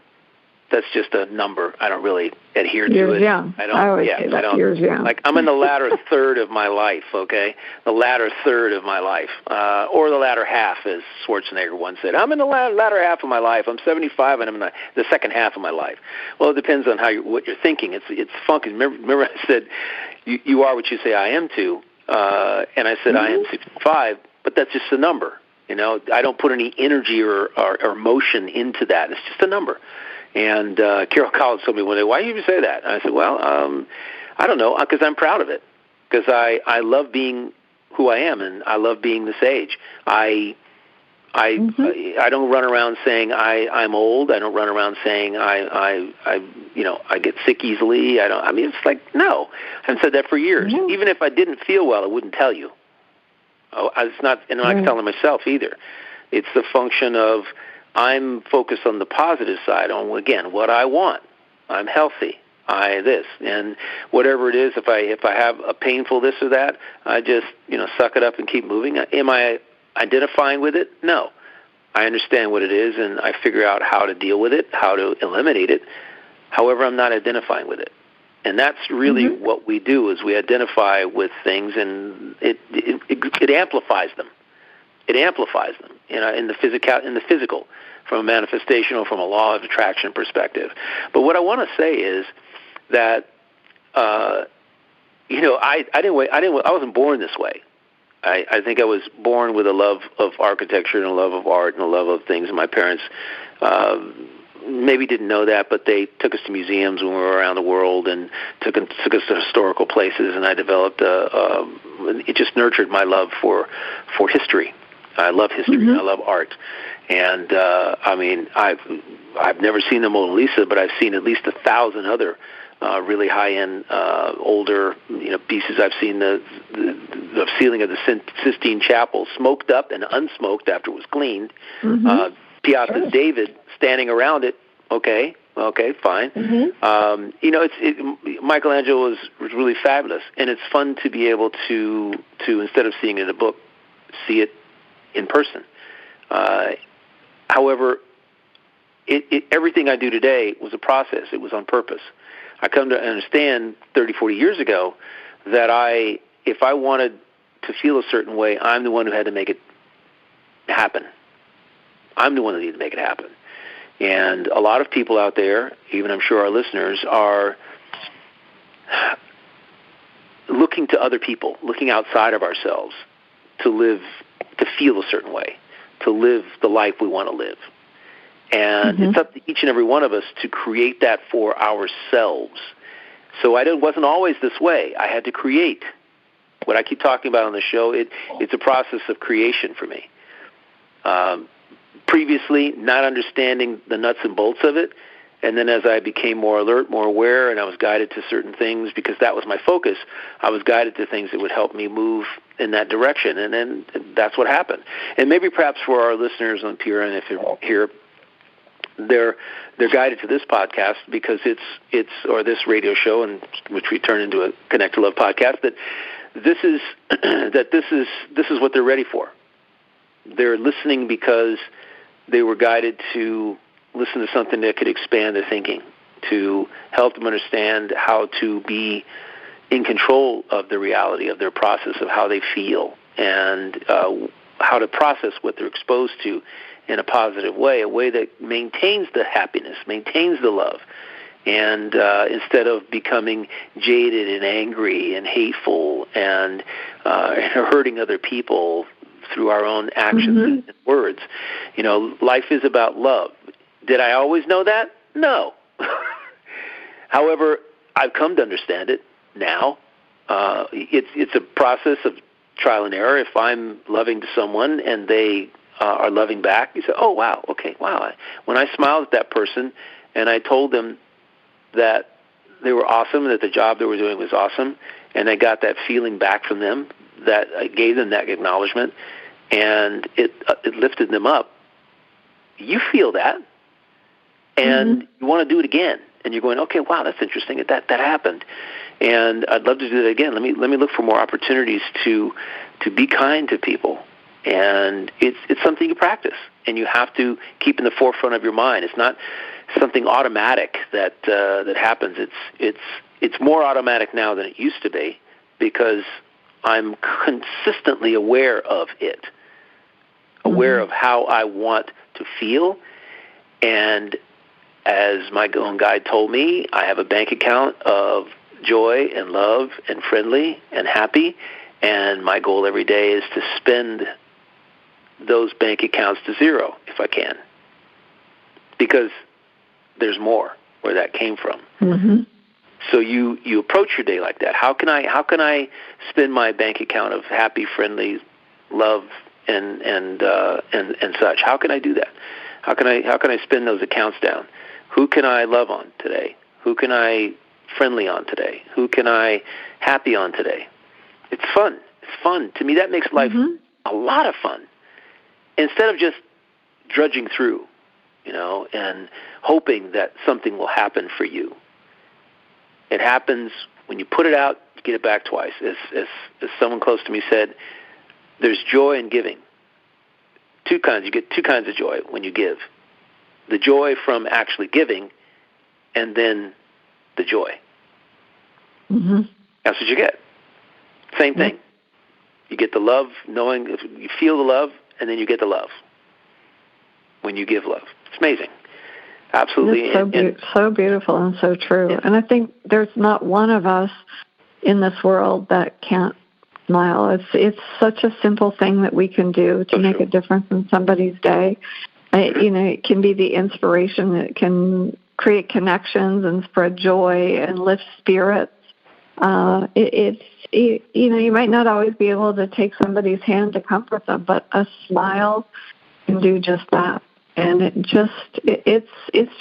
[SPEAKER 2] That's just a number. I don't really adhere to it.
[SPEAKER 1] Young. I always say that. Years young.
[SPEAKER 2] Like, I'm in the latter third of my life, okay? The latter third of my life. Or the latter half, as Schwarzenegger once said. I'm in the latter half of my life. I'm 75, and I'm in the second half of my life. Well, it depends on what you're thinking. It's funky. Remember I said, you are what you say I am to. And I said I am 65, but that's just a number. You know, I don't put any energy or emotion into that. It's just a number. And Carol Collins told me one day, why do you say that? And I said, well, I don't know, because I'm proud of it. Because I love being who I am, and I love being this age. I don't run around saying I'm old. I don't run around saying I get sick easily. It's like, no. I haven't said that for years. Mm-hmm. Even if I didn't feel well, I wouldn't tell you. It's not, and I'm not telling myself either. It's the function of I'm focused on the positive side, on, again, what I want. I'm healthy. And whatever it is, if I have a painful this or that, I just, suck it up and keep moving. Am I identifying with it? No. I understand what it is, and I figure out how to deal with it, how to eliminate it. However, I'm not identifying with it. And that's really what we do, is we identify with things, and it amplifies them. It amplifies them in the physical, from a manifestation or from a law of attraction perspective. But what I want to say is that I wasn't born this way. I think I was born with a love of architecture and a love of art and a love of things. And my parents maybe didn't know that, but they took us to museums when we were around the world and took us to historical places. And I developed it just nurtured my love for history. I love history. I love art. And I've never seen the Mona Lisa, but I've seen at least 1,000 other really high-end older pieces. I've seen the ceiling of the Sistine Chapel smoked up and unsmoked after it was cleaned. Piazza David standing around it. Okay, fine. Michelangelo was really fabulous, and it's fun to be able to instead of seeing it in a book, see it in person. However, everything I do today was a process. It was on purpose. I come to understand 30, 40 years ago that if I wanted to feel a certain way, I'm the one who had to make it happen. I'm the one that needed to make it happen. And a lot of people out there, even I'm sure our listeners, are looking to other people, looking outside of ourselves to feel a certain way, to live the life we want to live. And it's up to each and every one of us to create that for ourselves. So I wasn't always this way. I had to create. What I keep talking about on the show, it's a process of creation for me. Previously, not understanding the nuts and bolts of it, and then as I became more alert, more aware, and I was guided to certain things because that was my focus, I was guided to things that would help me move in that direction, and then that's what happened. And maybe perhaps for our listeners on Pura, and if you're here, they're guided to this podcast because it's or this radio show, and which we turn into a Connect to Love podcast, that this is what they're ready for. They're listening because they were guided to listen to something that could expand their thinking, to help them understand how to be in control of the reality of their process of how they feel and how to process what they're exposed to in a positive way, a way that maintains the happiness, maintains the love, and instead of becoming jaded and angry and hateful and hurting other people through our own actions and words. Life is about love. Did I always know that? No. However, I've come to understand it now. It's a process of trial and error. If I'm loving to someone and they are loving back, you say, oh, wow, okay, wow. When I smiled at that person and I told them that they were awesome, that the job they were doing was awesome, and I got that feeling back from them, that I gave them that acknowledgement, and it lifted them up. You feel that, and you want to do it again, and you're going, okay, wow, that's interesting. That happened, and I'd love to do that again. Let me look for more opportunities to be kind to people, and it's something you practice, and you have to keep in the forefront of your mind. It's not something automatic that happens. It's more automatic now than it used to be, because I'm consistently aware of it, aware of how I want to feel. And as my own guide told me, I have a bank account of joy and love and friendly and happy, and my goal every day is to spend those bank accounts to zero if I can, because there's more where that came from. So you approach your day like that. How can I spend my bank account of happy, friendly, love, and such? How can I do that? How can I spend those accounts down? Who can I love on today? Who can I friendly on today? Who can I happy on today? It's fun. It's fun. To me, that makes life a lot of fun. Instead of just drudging through, and hoping that something will happen for you. It happens when you put it out, you get it back twice. As someone close to me said, there's joy in giving. Two kinds. You get two kinds of joy when you give. The joy from actually giving, and then the joy. That's what you get. Same thing. You get the love, knowing if you feel the love, and then you get the love when you give love. It's amazing. Absolutely.
[SPEAKER 1] It's so beautiful and so true. Yeah. And I think there's not one of us in this world that can't smile. It's such a simple thing that we can do to make a difference in somebody's day. It can be the inspiration. It can create connections and spread joy and lift spirits. You might not always be able to take somebody's hand to comfort them, but a smile can do just that. And it's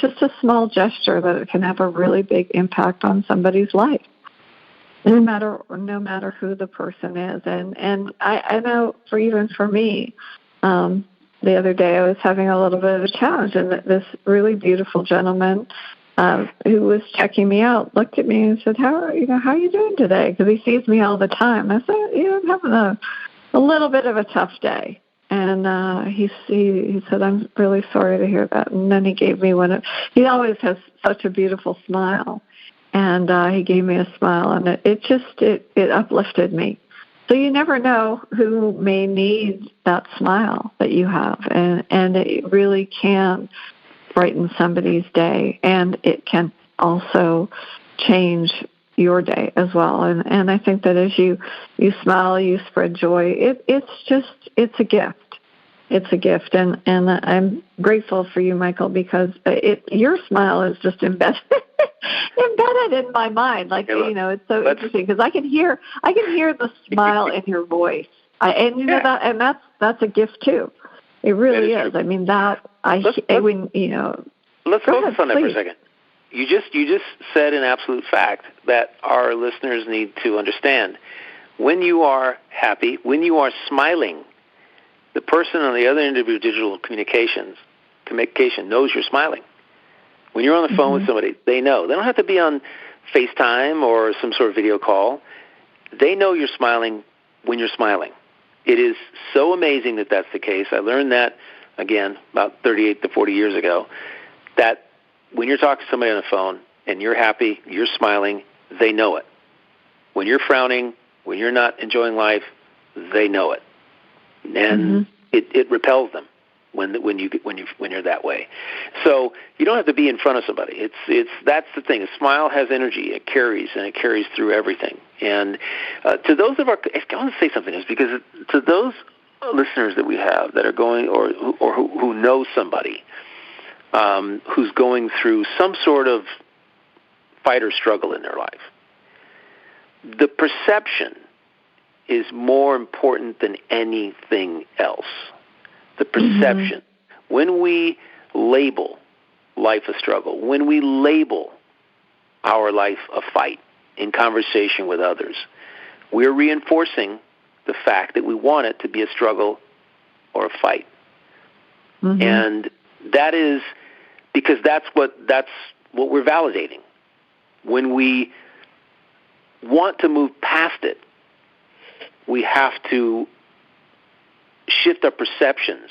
[SPEAKER 1] just a small gesture that it can have a really big impact on somebody's life, no matter who the person is. And I know for me, the other day I was having a little bit of a challenge, and this really beautiful gentleman who was checking me out looked at me and said, how are you doing today? Because he sees me all the time. I said, I'm having a little bit of a tough day. And he said, I'm really sorry to hear that. And then he gave me he always has such a beautiful smile. And he gave me a smile, and it uplifted me. So you never know who may need that smile that you have. And it really can brighten somebody's day, and it can also change your day as well. And I think that as you smile, you spread joy. It's a gift. It's a gift, and I'm grateful for you, Michael, because your smile is just embedded in my mind. It's so interesting because I can hear the smile in your voice, that's a gift too. It really is. I mean let's focus
[SPEAKER 2] on that for a second. You just said an absolute fact that our listeners need to understand. When you are happy, when you are smiling, the person on the other end of your digital communication knows you're smiling. When you're on the phone with somebody, they know. They don't have to be on FaceTime or some sort of video call. They know you're smiling when you're smiling. It is so amazing that that's the case. I learned that, again, about 38 to 40 years ago, that when you're talking to somebody on the phone and you're happy, you're smiling, they know it. When you're frowning, when you're not enjoying life, they know it. And it repels them when you're that way. So you don't have to be in front of somebody. That's the thing. A smile has energy. It carries through everything. And to those I want to say something else, because to those listeners that we have that are going or who know somebody who's going through some sort of fight or struggle in their life, the perception is more important than anything else. The perception. When we label life a struggle, when we label our life a fight in conversation with others, we're reinforcing the fact that we want it to be a struggle or a fight. Mm-hmm. And that is because that's what we're validating. When we want to move past it, we have to shift our perceptions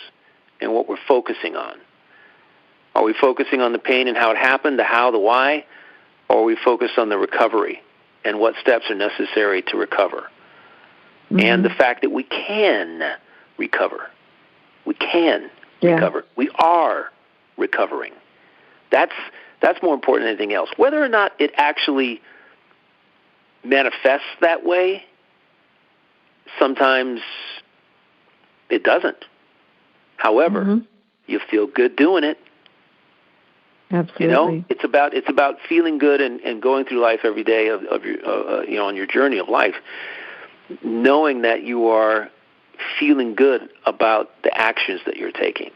[SPEAKER 2] and what we're focusing on. Are we focusing on the pain and how it happened, the how, the why, or are we focused on the recovery and what steps are necessary to recover? Mm-hmm. And the fact that we can recover. We can recover. We are recovering. That's more important than anything else. Whether or not it actually manifests that way, sometimes it doesn't. However, you feel good doing it.
[SPEAKER 1] Absolutely.
[SPEAKER 2] You know, it's about feeling good and going through life every day of your on your journey of life, knowing that you are feeling good about the actions that you're taking.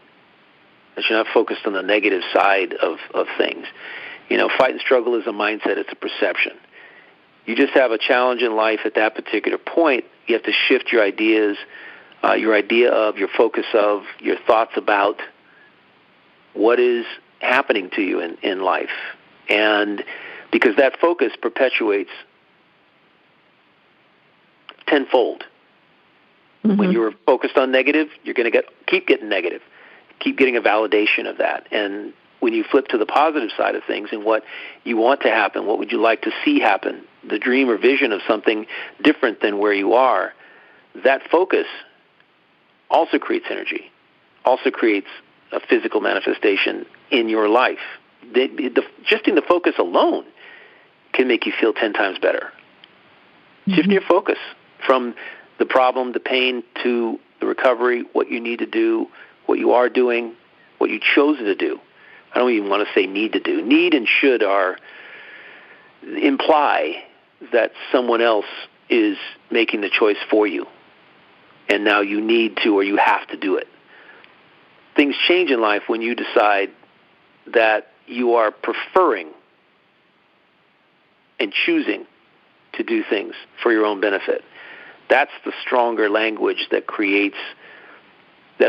[SPEAKER 2] That you're not focused on the negative side of things. You know, fight and struggle is a mindset. It's a perception. You just have a challenge in life at that particular point. You have to shift your ideas, your idea of, your focus of, your thoughts about what is happening to you in life. And because that focus perpetuates tenfold. Mm-hmm. When you're focused on negative, you're going to keep getting negative, keep getting a validation of that. And when you flip to the positive side of things and what you want to happen, what would you like to see happen, the dream or vision of something different than where you are, that focus also creates energy, also creates a physical manifestation in your life. Shifting the focus alone can make you feel 10 times better. Mm-hmm. Shifting your focus from the problem, the pain, to the recovery, what you need to do, what you are doing, what you chose to do. I don't even want to say need to do. Need and should imply that someone else is making the choice for you, and now you need to or you have to do it. Things change in life when you decide that you are preferring and choosing to do things for your own benefit. That's the stronger language that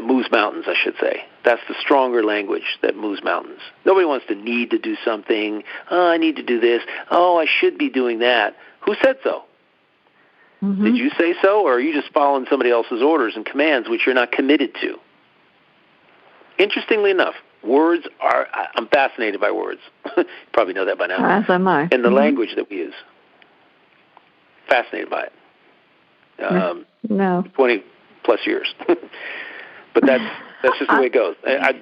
[SPEAKER 2] moves mountains, I should say. That's the stronger language that moves mountains. Nobody wants to need to do something. Oh, I need to do this. Oh, I should be doing that. Who said so? Mm-hmm. Did you say so, or are you just following somebody else's orders and commands which you're not committed to? Interestingly enough, I'm fascinated by words. You probably know that by now.
[SPEAKER 1] As am I.
[SPEAKER 2] And the language that we use. Fascinated by it.
[SPEAKER 1] No.
[SPEAKER 2] 20-plus years. But that's just the way it goes. I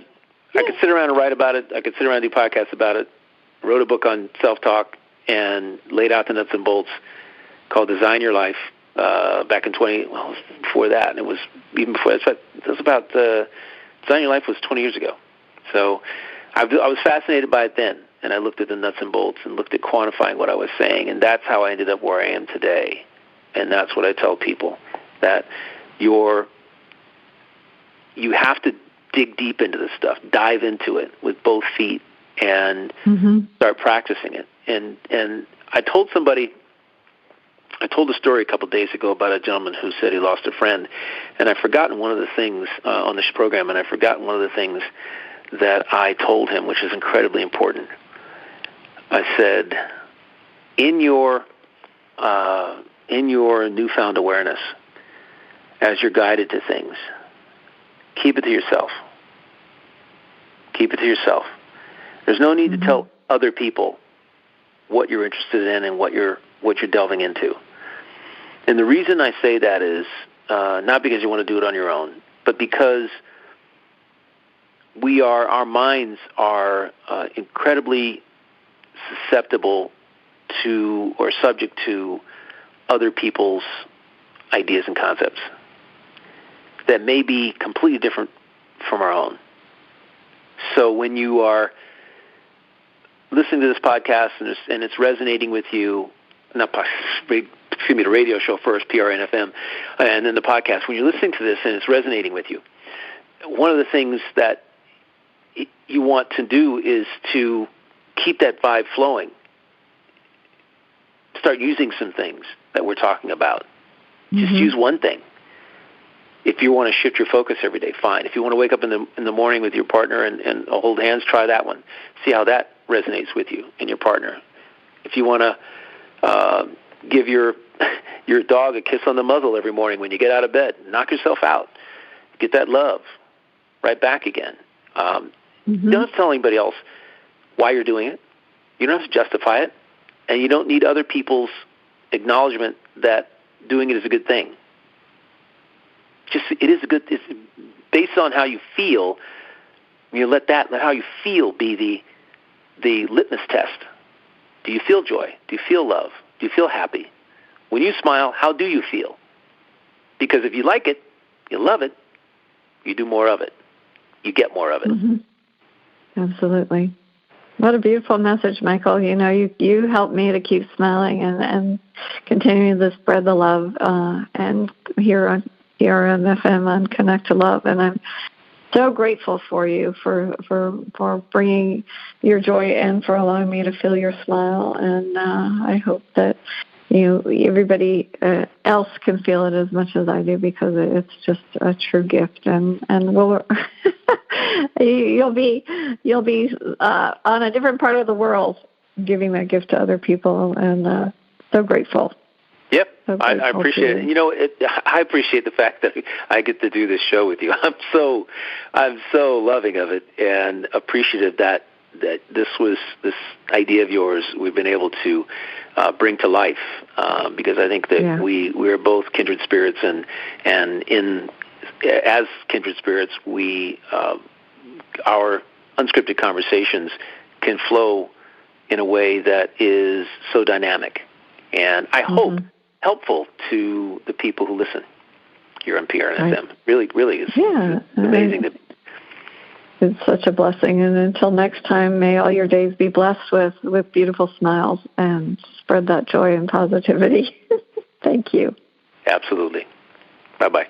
[SPEAKER 2] could sit around and write about it. I could sit around and do podcasts about it. Wrote a book on self-talk and laid out the nuts and bolts called Design Your Life back in before that. And it was even before that. It was about Design Your Life was 20 years ago. So I was fascinated by it then, and I looked at the nuts and bolts and looked at quantifying what I was saying, and that's how I ended up where I am today. And that's what I tell people, that you have to dig deep into this stuff, dive into it with both feet, and start practicing it. And I told a story a couple of days ago about a gentleman who said he lost a friend, and I've forgotten one of the things on this program, and I've forgotten one of the things that I told him, which is incredibly important. I said, in your newfound awareness, as you're guided to things, keep it to yourself. Keep it to yourself. There's no need to tell other people what you're interested in and what you're delving into. And the reason I say that is not because you want to do it on your own, but because our minds are incredibly susceptible to or subject to other people's ideas and concepts that may be completely different from our own. So when you are listening to this podcast and it's resonating with you, the radio show first, PRN-FM, and then the podcast, when you're listening to this and it's resonating with you, one of the things that you want to do is to keep that vibe flowing start using some things that we're talking about. Just use one thing. If you want to shift your focus every day, fine. If you want to wake up in the morning with your partner and hold hands, try that one. See how that resonates with you and your partner. If you want to give your dog a kiss on the muzzle every morning when you get out of bed, knock yourself out. Get that love right back again. You don't have to tell anybody else why you're doing it. You don't have to justify it. And you don't need other people's acknowledgement that doing it is a good thing. It is a good. It's based on how you feel. You let how you feel be the litmus test. Do you feel joy? Do you feel love? Do you feel happy? When you smile, how do you feel? Because if you like it, you love it, you do more of it. You get more of it.
[SPEAKER 1] Absolutely. What a beautiful message, Michael. You know, you helped me to keep smiling and continuing to spread the love and here on FM on Connect to Love. And I'm so grateful for you for bringing your joy and for allowing me to feel your smile. And I hope that everybody else can feel it as much as I do, because it's just a true gift. And we'll you'll be on a different part of the world giving that gift to other people, and so grateful.
[SPEAKER 2] Yep, I appreciate it. I appreciate the fact that I get to do this show with you. I'm so loving of it and appreciative that this idea of yours we've been able to bring to life, because I think that we're both kindred spirits, and as kindred spirits, our unscripted conversations can flow in a way that is so dynamic, and I hope helpful to the people who listen here on PRNFM. Really, really is amazing.
[SPEAKER 1] It's such a blessing. And until next time, may all your days be blessed with beautiful smiles and spread that joy and positivity. Thank you.
[SPEAKER 2] Absolutely. Bye-bye.